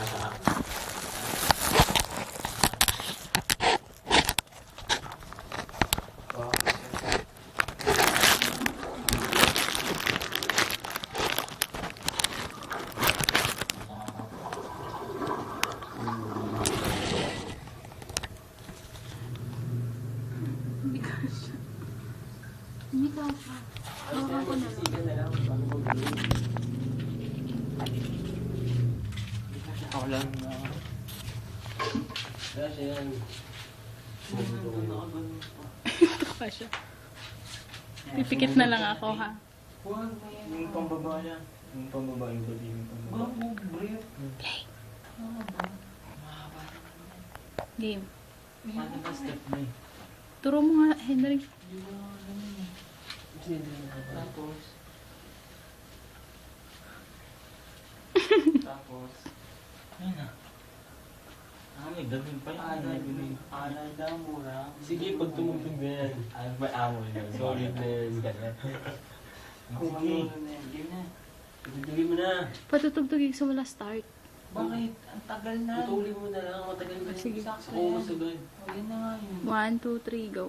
Hindi ka siya. Hawakan ko na lang. Ako lang na. Kasi yan. Ito pa siya. Pipikit na lang ako, ha? Yung pambaba yan. Yung pambaba yung gabi. Yung pambaba. Okay. Game. Paano ba step na eh? Turo mo nga, Henry. Tapos. Tapos. Ayun na. May gawin pa yun. Alay daw mura. Sige, pag tumugtog na yan, may amo na. Solid na yan. Kung ano na yan, game na. Tutugin mo na. Patutugtugin sa wala start. Bakit? Ang tagal na. Tutulin mo na lang. Matagal ka. Sige. Sakso ko masagad. O, yan na nga yun. 1, 2, 3, go.